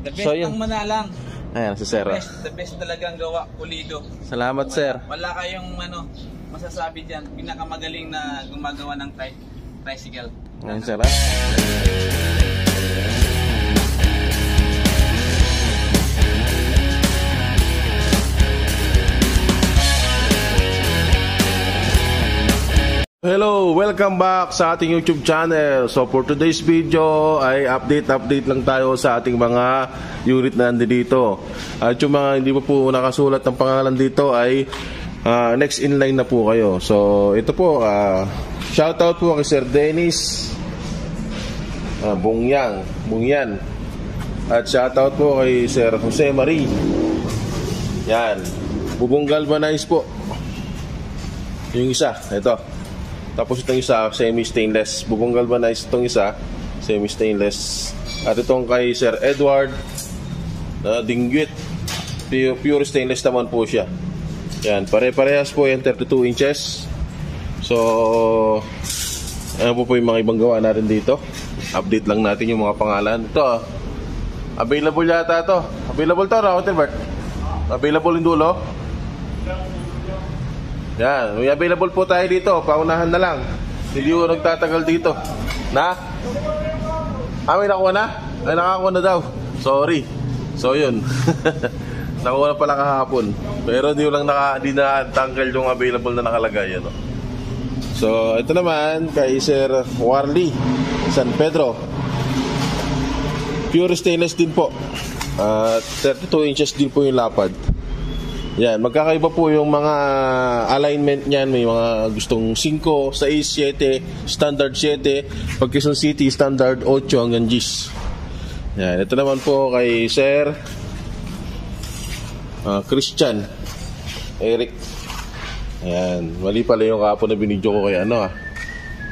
The best ang Manalang. Ayan, si Sir. The best talagang gawa, pulido. Salamat, Sir. Wala kayong masasabi dyan. Pinakamagaling na gumagawa ng tricycle. Ayan, Sir. Hello, welcome back sa ating YouTube channel. So for today's video ay update lang tayo sa ating mga unit na nandito. At yung mga hindi pa po nakasulat ng pangalan dito ay next in line na po kayo. So ito po, shoutout po kay Sir Dennis Bungyan. At shoutout po kay Sir Jose Marie. Yan, bubong galvanize po. Yung isa, ito. Tapos itong isa, semi-stainless. Bubong galvanized itong isa, semi-stainless. At itong kay Sir Edward Dinguit, pure stainless naman po siya. Yan, pare-parehas po yan, 32 inches. So, ano po yung mga ibang gawa natin dito. Update lang natin yung mga pangalan. Ito, available yata ito. Available to, Robert? Available yung dulo? Yan, may available po tayo dito. Paunahan na lang. Hindi ko nagtatagal dito. Na? May nakuha na? Ay, nakakuha na daw. Sorry. So, yun. Nakuha na pala kahapon. Pero di natanggal yung available na nakalagay. Ano? So, ito naman kay Sir Warley San Pedro. Pure stainless din po. 32 inches din po yung lapad. Yan, magkakaiba po yung mga alignment niyan. May mga gustong 5, 6, 7, standard 7, pag Quezon City, standard 8 hanggang 10. Yan, ito naman po kay Sir Christian Eric. Yan, mali pala yung kapon na binidyo ko kay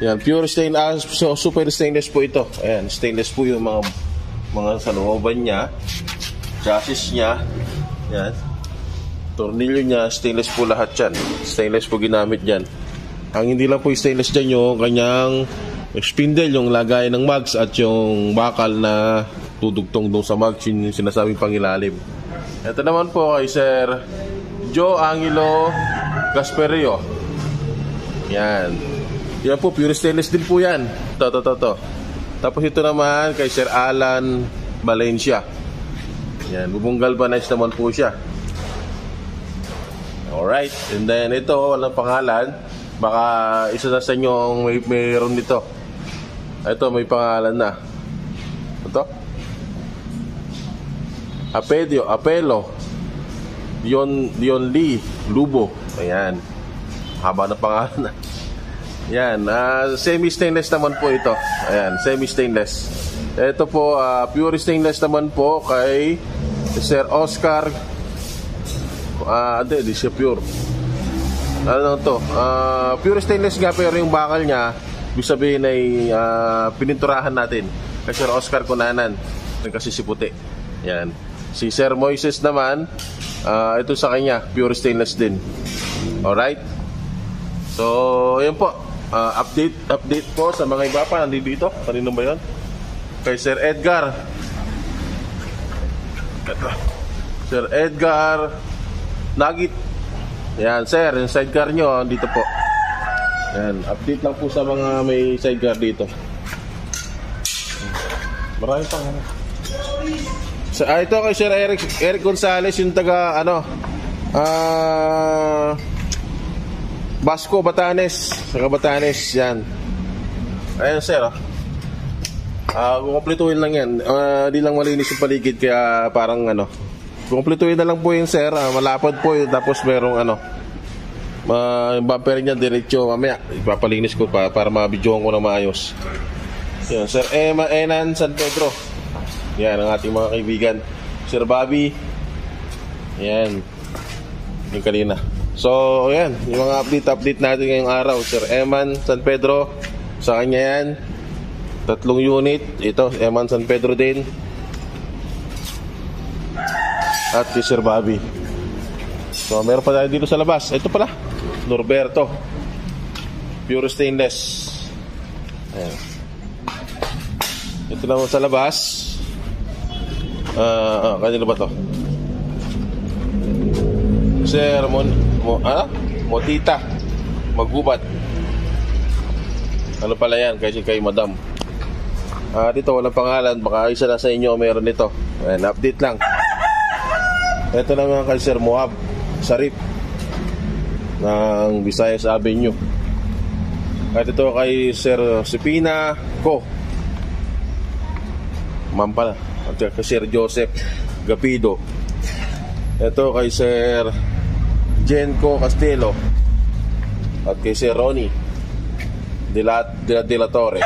Yan, pure stainless, super stainless po ito. Ayan, stainless po yung mga sa looban niya, chassis niya. Yan, tornilyo niya, stainless po lahat yan. Stainless po ginamit dyan. Ang hindi lang po stainless dyan yung kanyang spindle, yung lagay ng mags at yung bakal na tudugtong doon sa mags, yung sinasabing pangilalim. Ito naman po kay Sir Joe Angelo Gasperio. Yan. Yan po, pure stainless din po yan. To. Tapos ito naman kay Sir Alan Valencia. Yan, bubong galvanized naman po siya. Alright, and then ito, walang pangalan. Baka isa na sa inyo ang mayroon nito. Ito, may pangalan na. Ito? Apelo Dion Lee Lubo. Ayan, haba na pangalan na. Yan, semi-stainless naman po ito. Ayan, semi-stainless. Ito po, pure stainless naman po kay Sir Oscar. Hindi siya pure. Ano to? Pure stainless nga, pero yung bakal niya, ibig sabihin ay pininturahan natin. Kay Sir Oscar Cunanan, kasi si puti. Yan. Si Sir Moises naman, ito sa kanya, pure stainless din. Alright? So, yun po. Update po sa mga iba pa. Nandito dito. Kanino ba yun? Kay Sir Edgar. Ito. Sir Edgar Nagit. Yan, sir, yung sidecar nyo dito po. Yan, update lang po sa mga may sidecar dito. Marami pang ito kay Sir Eric Gonzales, yung taga Basco, Batanes. Taga Batanes, yan. Ayan, sir. Kukumpletuhin lang yan. Di lang malinis yung paligid, kaya parang kukumpletuhin na lang po yun, sir. Malapad po yun. Tapos merong yung bumper niya diretso. Mamaya ipapalinis ko para mabidyohan ko na maayos. Yan, Sir Enan San Pedro. Yan ang ating mga kaibigan. Sir Bobby. Yan, yung kanina. So yan, yung mga update natin ngayong araw. Sir Eman San Pedro, sa kanya yan. 3 unit. Ito, Eman San Pedro din. At si Sir Bobby. So meron pa tayo dito sa labas. Ito pala, Norberto, pure stainless. Ayan. Ito naman sa labas. Kanino ba to? Sir Motita Maggubat. Ano pala yan? Kasi kay Madam. Dito walang pangalan. Baka isa na sa inyo meron nito. Ayan, update lang. Ito naman kay Sir Moab Sarip ng Visayas Avenue. At ito kay Sir Sipina Ko Ma'am pala. At kay Sir Joseph Gapido. Ito kay Sir Jenko Castelo. At kay Sir Ronnie de la Torre.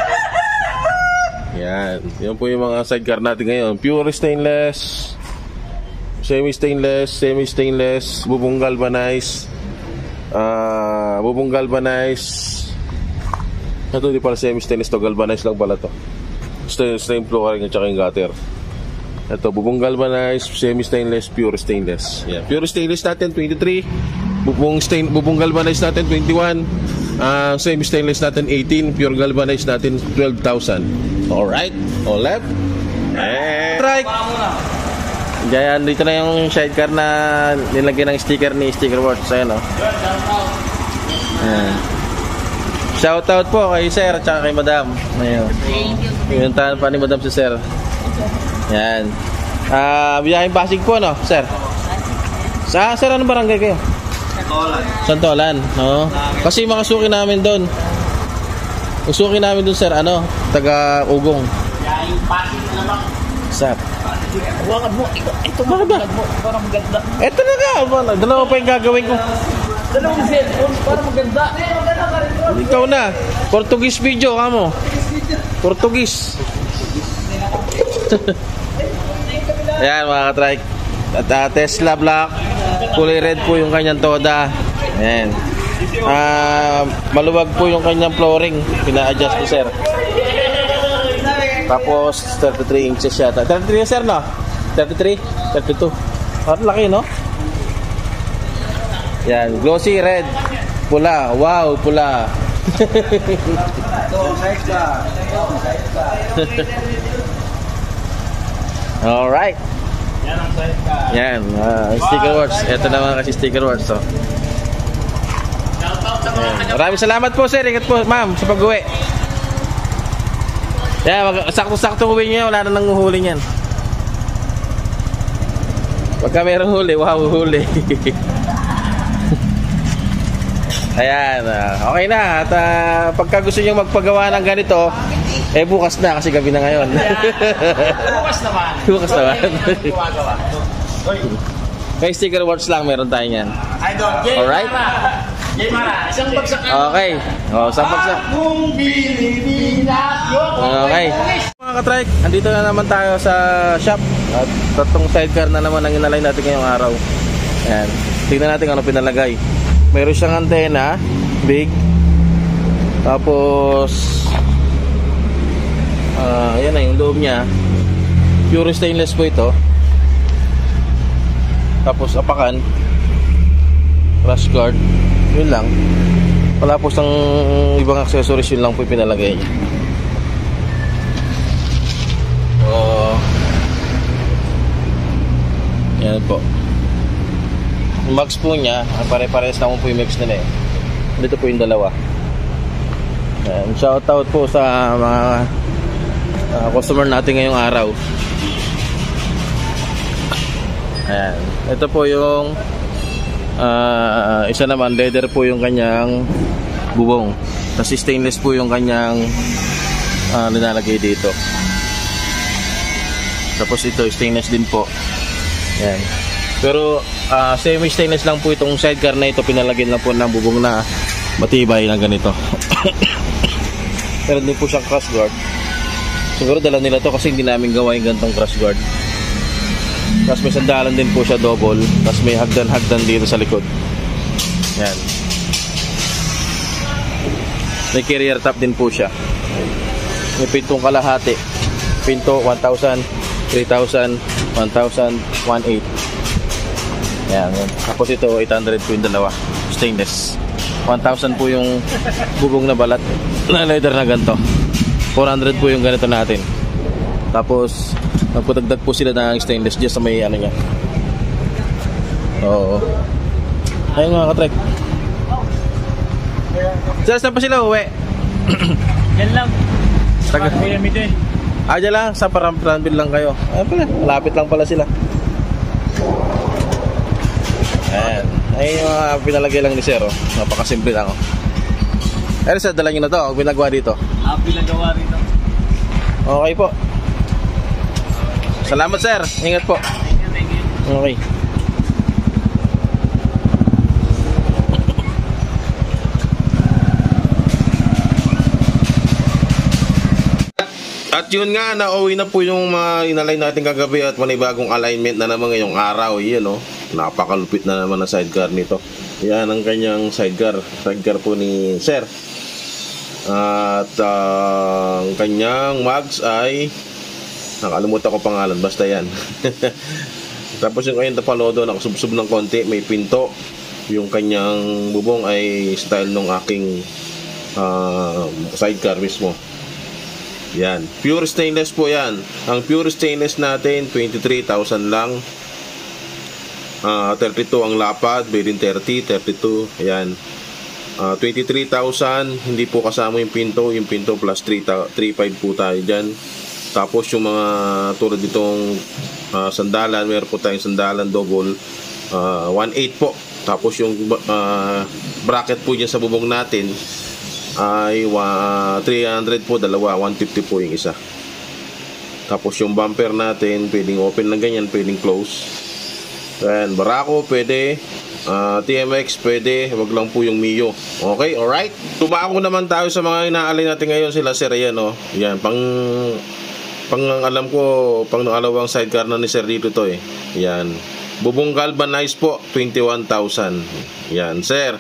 Yan. Yan po yung mga sidecar natin ngayon. Pure stainless, semi-stainless, bubong galvanized, ito di pala semi-stainless to, galvanized lang pala to. Stain flooring at saka yung gutter. Ito, bubong galvanized, semi-stainless, pure stainless. Yan. Pure stainless natin 23, bubong galvanized natin 21, semi-stainless natin 18, pure galvanized natin 12,000. Alright, all left. Right. Diyan, dito na yung sidecar na nilagyan ng sticker ni Sticker Works. Ayan, oh. Ayan. Shoutout po kay Sir at kay Madam. Ayan. Pinuntahan pa ni Madam si Sir. Ayan. Biyahing Pasig po, no, Sir? Sir, anong barangay kayo? Santolan, no? Kasi mga suki namin doon. Yung suki namin doon, Sir, taga Ugong. Biyahing Pasig na naman. Sir. Huwag mo. Ito bakit ba? Para maganda. Ito na nga. Dalawa pa yung gagawin ko. Dalawang cellphone para maganda. Ikaw na. Portuguese video, kamo. Portuguese. Ayan, mga katrike. At Tesla Black. Kulay red po yung kanyang toda. Ayan. Maluwag po yung kanyang flooring. Pina-adjust ni Sir. Tapos 33 inches yata. 33 Sir, no? 33? 32. Parang laki, no? Yan, glossy red. Pula. Wow, pula. Alright. Yan, Sticker Works. Ito naman kasi Sticker Works, so. Maraming salamat po, Sir. Ingat po, ma'am, sa pag-uwi. Yan, sakto-sakto uwi nyo. Wala na nang uhuli niyan. Pagka mayroong huli, wow, huli. Ayan, okay na. At pagka gusto nyo magpagawa ng ganito, bukas na kasi gabi na ngayon. Bukas naman. Bukas naman. Gumagawa. Kay Sticker Works lang, meron tayo yan. Idol, alright? Jay Mara, isang bagsak. Okay. Isang bagsak. Kung binibilat yun. Okay. Mga katrike, andito na naman tayo sa shop. At tatlong sidecar na naman ang inalay natin ngayong araw. Ayan. Tingnan natin ano pinalagay. Meron siyang antena, big. Tapos ayan na yung loob niya. Pure stainless po ito. Tapos apakan, crash guard. Yun lang. Wala po sang ibang accessories, yun lang po pinalagay niya. Yan po. Yung max po niya, pare-pares naman po yung max nila eh. Dito po yung dalawa. Yan. Shoutout po sa mga customer natin ngayong araw. Ayan. Ito po yung isa naman, leather po yung kanyang bubong. Tapos stainless po yung kanyang nilalagay dito. Tapos ito, stainless din po. Ayan. Pero semi-stainless lang po itong sidecar na ito. Pinalagyan lang po ng bubong na matibay na ganito. Pero din po siyang crash guard. Siguro dala nila to kasi hindi namin gawa yung gantong crash guard. Tapos may sandalan din po siya double. Tapos may hagdan-hagdan dito sa likod. Yan. May carrier top din po siya. May pintong kalahati. Pinto 1,000, 3,000, 1,000, 1,800. Yan. Tapos ito 800 po yung dalawa. Stainless. 1,000 po yung bubong na balat na leather na ganito. 400 po yung ganito natin. Tapos Nagpadagdag po sila ng stainless dyan sa may ano niya. Oo. Ayun mga katrek. Saan pa sila uwi? Yan lang. Taga. Pyramid eh. Dyan lang, sa Parambil lang kayo. Ayun pala, malapit lang pala sila. Ayan. Ayun yung mga pinalagay lang ni Sir. Oh. Napakasimple lang. Oh. Ayun sir, dala nyo na to. Huwag binagawa dito. Pinagawa rito. Okay po. Salamat sir. Ingat po. Thank you. Okay. At yun nga, nauwi na po yung mga inalay natin kagabi at manibagong alignment na naman ngayong araw. Yan o, napakalupit na naman ang sidecar nito. Yan ang kanyang sidecar. Sidecar po ni Sir. At ang kanyang mags ay nakalimutan ko pangalan, basta yan. Tapos yung kanyang tapalodo, nakasubsob ng konti, may pinto. Yung kanyang bubong ay style nung aking sidecar mismo. Yan, pure stainless po yan. Ang pure stainless natin 23,000 lang. 32 ang lapad, bearing 30, 32. Ayan. 23,000, hindi po kasama yung pinto plus 3.5 po tayo dyan. Tapos yung mga tulad ditong sandalan, meron po tayong sandalan double 1.8 po. Tapos yung bracket po dyan sa bubong natin ay 300 po, dalawa, 150 po yung isa. Tapos yung bumper natin, pwedeng open lang ganyan, pwedeng close. Then Barako pwede, TMX pwede, wag lang po yung Mio. Okay, alright. Tumako naman tayo sa mga inaalay natin ngayon, sila Sir, ayan o. Yan, pang alam ko, pang alawang sidecar na ni Sir dito to eh. Yan, bubong galvanized po, 21,000. Yan, Sir.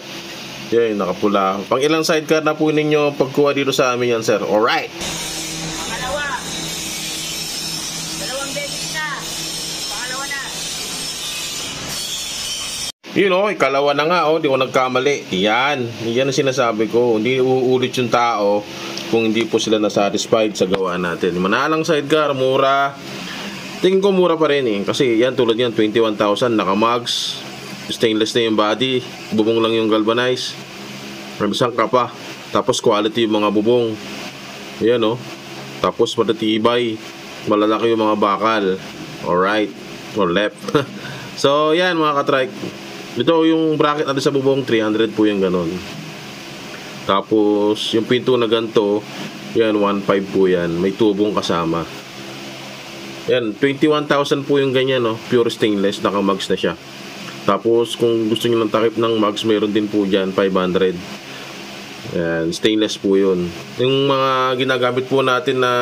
Yan, nakapula. Pang ilang sidecar na po ninyo pagkuha dito sa amin yan, Sir? Alright. Dalawang beses na. Pangalawa na. You know, ikalawa na nga, di ko nagkamali. Yan ang sinasabi ko. Hindi uulit yung tao kung hindi po sila nasatisfied sa gawa natin. Manalang sidecar, mura. Tingin ko mura pa rin eh. Kasi yan, tulad yan, 21,000, naka-mags. Stainless na yung body, bubong lang yung galvanized. Isang kapa. Tapos quality yung mga bubong. Yan o. Tapos matatibay. Malalaki yung mga bakal. Alright. Or left. So yan mga katrike. Ito yung bracket natin sa bubong, 300 po yung ganon. Tapos yung pinto na ganito, yan 1.5 po yan. May tubong kasama. Yan, 21,000 po yung ganyan, no? Pure stainless, naka-mags na siya. Tapos kung gusto niyo ng takip ng mags, mayroon din po dyan, 500. Yan, stainless po yun. Yung mga ginagamit po natin na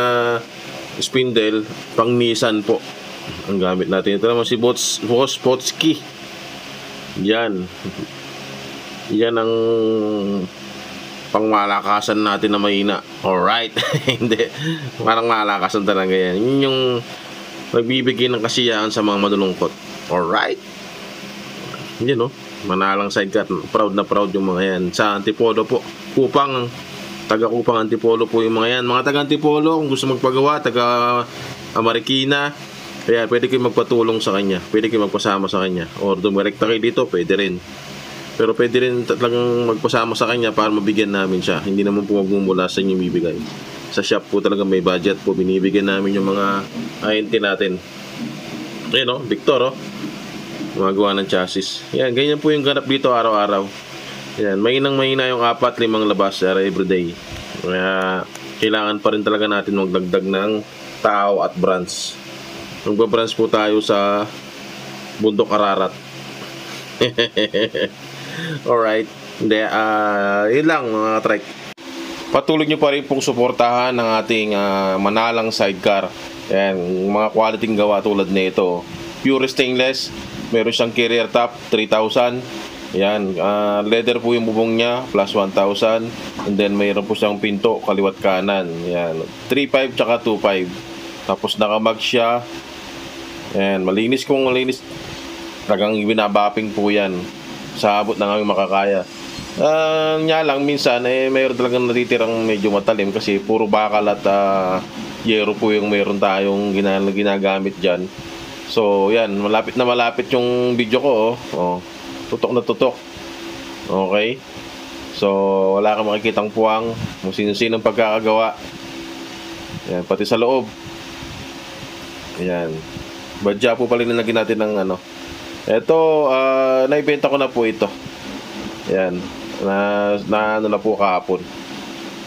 spindle, pang Nissan po ang gamit natin. Ito naman si Boss Potski. Yan. Yan ang pangmalakasan natin na mahina. Alright. Hindi, parang malakasan talaga yan. Yun yung nagbibigay ng kasiyahan sa mga madulungkot. Alright. Yun, no? Manalang sidecar. Proud na proud yung mga yan. Sa Antipolo po, Kupang, taga Kupang Antipolo po yung mga yan. Mga taga Antipolo, kung gusto magpagawa, taga Marikina, kaya pwede kayo magpatulong sa kanya, pwede kayo magpasama sa kanya, or dumirekta kayo dito, pwede rin. Pero pwede rin talagang magpasama sa kanya para mabigyan namin siya. Hindi naman po magmumula sa inyo bibigay. Sa shop po talaga may budget po, binibigyan namin yung mga ahente natin. Ayun, no? Victor, oh, gumagawa ng chassis. Yan, ganyan po yung ganap dito araw-araw. Yan, mahina yung 4-5 labas everyday. Kaya kailangan pa rin talaga natin magdagdag ng tao at branch. Magbabranch po tayo sa Bundok Ararat. Alright. Hindi, yun lang mga trike. Patuloy nyo pa rin pong suportahan ng ating manalang sidecar. Yan, mga quality gawa tulad nito. Pure stainless. Meron siyang carrier top, 3,000. Yan, leather po yung bubong niya, plus 1,000. And then mayroon po siyang pinto, kaliwat kanan. Yan, 3.5 tsaka 2.5. Tapos nakamag siya. Yan, malinis kung malinis. Talagang binabapping po yan. Sa abot na kami makakaya. Nya lang minsan, mayroon talagang natitirang medyo matalim kasi puro bakal at yero po yung meron tayong ginagamit dyan. So yan, malapit na malapit yung video ko. Oh. Tutok na tutok. Okay. So wala kang makikitang puwang kung sino-sinong pagkakagawa. Yan, pati sa loob. Ayan. Badya po pala nilagyan natin ng ano. Ito, naibenta ko na po ito. Ayan. Na ano na po kahapon.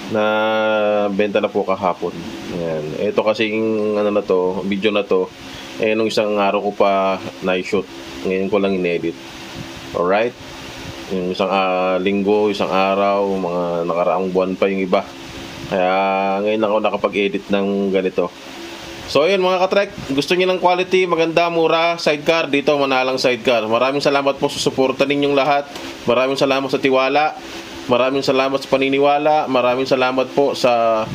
Na benta na po kahapon. Ayan. Ito kasing ano na to, video na to, nung isang araw ko pa na-shoot. Ngayon ko lang in-edit. Alright? Yung isang linggo, isang araw, mga nakaraang buwan pa yung iba. Kaya ngayon ako nakapag-edit ng ganito. So ayun mga katrek, gusto niyo ng quality, maganda, mura, sidecar, dito Manalang Sidecar. Maraming salamat po sa suporta ninyong lahat. Maraming salamat sa tiwala. Maraming salamat sa paniniwala. Maraming salamat po sa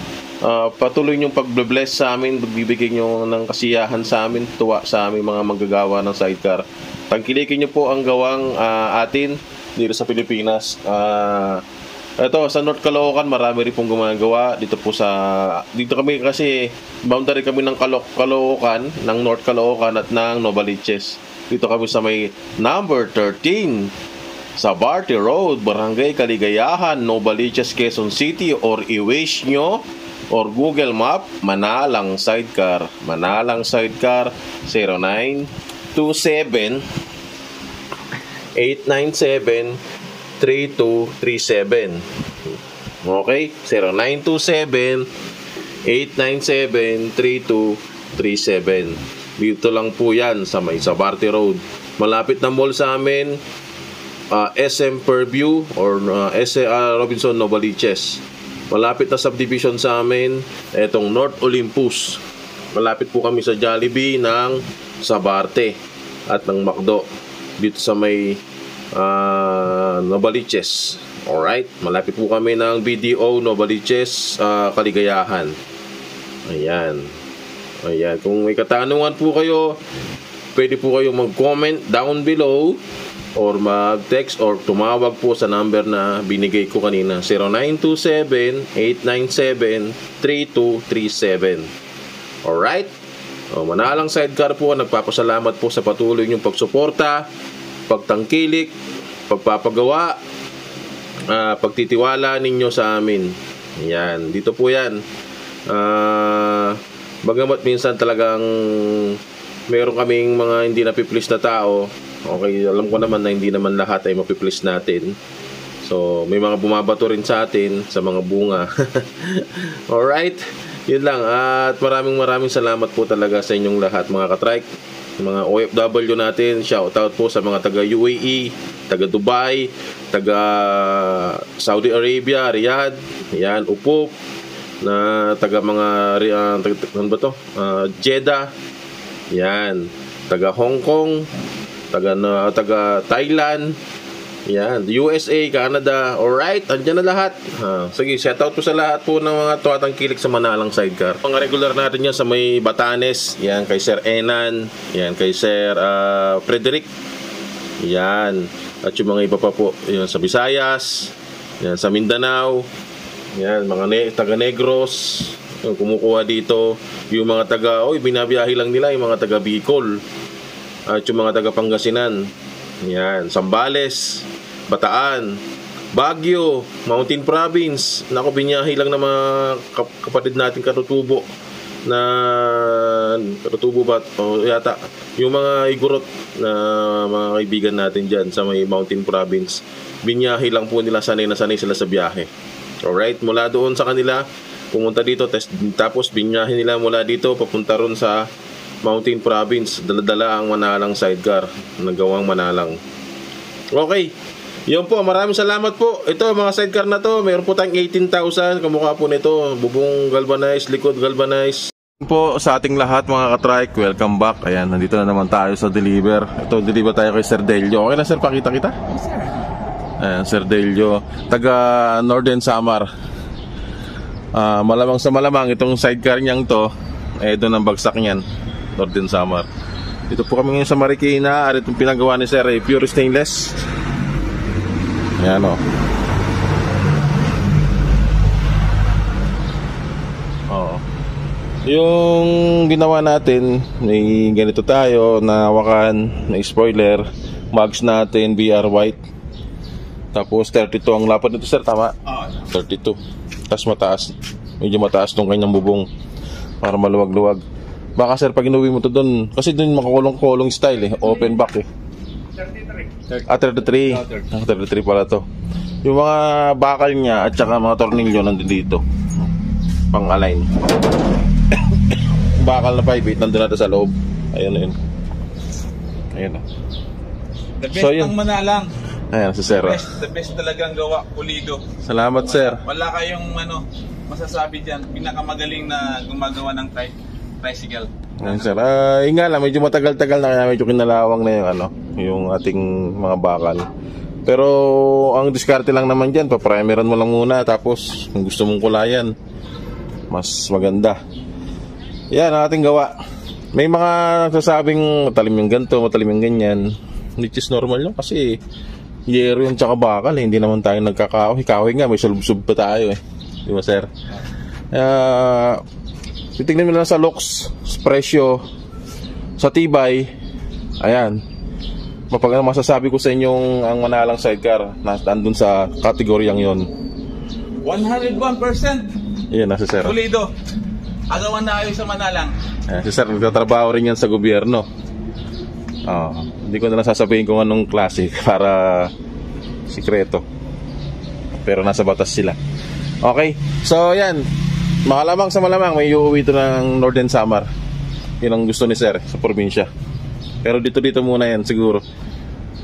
patuloy niyong pag-bless sa amin, pagbibigay niyo ng kasiyahan sa amin, tuwa sa aming mga manggagawa ng sidecar. Tangkilikin niyo po ang gawang atin dito sa Pilipinas. Ito sa North Caloocan, marami rin pong gumagawa dito kami kasi boundary kami ng Caloocan, ng North Caloocan at ng Novaliches. Dito kami sa may number 13 sa Barte Road, Barangay Kaligayahan, Novaliches, Quezon City, or i-wish nyo or Google Map, Manalang Sidecar. Manalang Sidecar 0927 897 3237. Okay? 0927-897-3237. Dito lang po yan sa may Sabarte Road. Malapit na mall sa amin, SM Purview or Robinson Novaliches. Malapit na subdivision sa amin, etong North Olympus. Malapit po kami sa Jollibee ng Sabarte at ng McDo. Dito sa may Novaliches. Alright, malapit po kami ng BDO Novaliches, Kaligayahan. Ayan. Kung may katanungan po kayo, pwede po kayo mag-comment down below or mag-text or tumawag po sa number na binigay ko kanina, 0927-897-3237. Alright? Manalang Sidecar po, nagpapasalamat po sa patuloy niyong pagsuporta, pagtangkilik, pagpapagawa, pagtitiwala ninyo sa amin. Yan, dito po yan. Bagamat minsan talagang meron kaming mga hindi napiplease na tao. Okay, alam ko naman na hindi naman lahat ay mapiplease natin. So, may mga bumabato rin sa atin sa mga bunga. Alright, yun lang. At maraming salamat po talaga sa inyong lahat mga katrike. Mga OFW natin, shout out po sa mga taga UAE, taga Dubai, taga Saudi Arabia, Riyadh, yan, Upop, na taga mga Jeddah, yan, taga Hong Kong, taga Thailand, yan, USA, Canada. Alright, andyan na lahat. Sige, shout out po sa lahat po ng mga tumatangkilik sa Manalang Sidecar. Mga regular natin yan sa may Batanes, yan, kay Sir Enan, yan, kay Sir Frederick, yan, at yung mga iba pa po, yan, sa Visayas, yan, sa Mindanao, yan, mga taga Negros, yung kumukuha dito, yung mga taga, binabiyahe lang nila, yung mga taga Bicol, at yung mga taga Pangasinan, yan, Sambales, Bataan, Baguio, Mountain Province. Nako, binyahe lang ng mga kapatid natin Katutubo na Katutubo ba? Yata yung mga Igorot na mga kaibigan natin dyan sa may Mountain Province. Binyahe lang po nila, sanay na sanay sila sa biyahe. Alright, mula doon sa kanila pumunta dito, tapos binyahe nila mula dito papunta ron sa Mountain Province. Dala-dala ang Manalang Sidecar, nagawang Manalang. Okay, yun po, maraming salamat po. Ito, mga sidecar na to, mayroon po tayong 18,000. Kamukha po nito, bubong galvanized, likod galvanized. Po sa ating lahat mga katrike, welcome back. Ayan, nandito na naman tayo sa deliver. Ito, deliver tayo kay Sir Delio. Okay na sir, pakita kita? Yes sir. Ayan, Sir Delio, taga Northern Samar. Malamang sa malamang itong sidecar niyang to, doon ang bagsak niyan, Northern Samar. Dito po kami ngayon sa Marikina. At itong pinagawa ni Sir pure stainless. Ayan o. Yung ginawa natin, may ganito tayo na hawakan, may spoiler, mags natin BR white. Tapos 32 ang lapad nito sir, tama? 32. Tapos mataas, medyo mataas tong kanyang bubong para maluwag-luwag. Baka sir pag inuwi mo to doon, kasi doon makakulong-kulong style eh, open back eh. 33. 33 pala to. Yung mga bakal niya at saka mga tornilyo nandun dito, pang align. Bakal na 5/8 nandun natin sa loob. Ayun. Ayun. The best So, yun. ng Manalang. Ayan si sir. The best talagang gawa, pulido. Salamat sir. Wala kayong masasabi dyan. Pinakamagaling na gumagawa ng tricycle. Ayan sir. Yun nga lang, medyo matagal-tagal na kaya medyo kinalawang na yung yung ating mga bakal. Pero ang diskarte lang naman dyan, paprimeran mo lang muna. Tapos kung gusto mong kulayan, mas maganda. Yan ang ating gawa. May mga nagsasabing matalim yung ganito, matalim yung ganyan, which is normal yun kasi yero yung tsaka bakal eh. Hindi naman tayo nagkakahoy. Kahoy nga, may sulub-sub pa tayo eh. Di ba sir? Titignan mo lang sa looks, sa presyo, sa tibay. Ayan. Mapag masasabi ko sa inyong ang Manalang sidecar nandun sa kategoryang yon. 101%. Yan nasa sir. Pulido. Agawan na kayo sa Manalang. Ayan, si sir nagtatrabaho rin yan sa gobyerno. Hindi ko na lang sasabihin kung anong klase para sikreto. Pero nasa batas sila. Okay, so yan. Makalamang sa malamang may uuwi ito ng Northern Samar. Yun ang gusto ni sir sa probinsya. Pero dito muna yan siguro.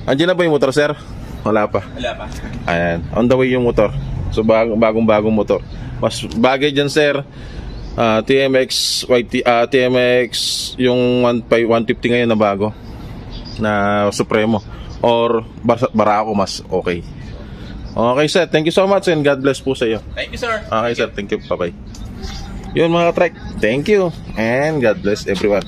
Andiyan na ba yung motor sir? Wala pa. Wala pa. Ayan, on the way yung motor. So bagong motor. Mas bagay dyan sir, TMX TMX yung 150 ngayon na bago na Supremo or Barako, mas okay. Okay sir, thank you so much and God bless po sa iyo. Thank you sir. Okay sir, thank you, bye bye. Yun mga trek, thank you and God bless everyone.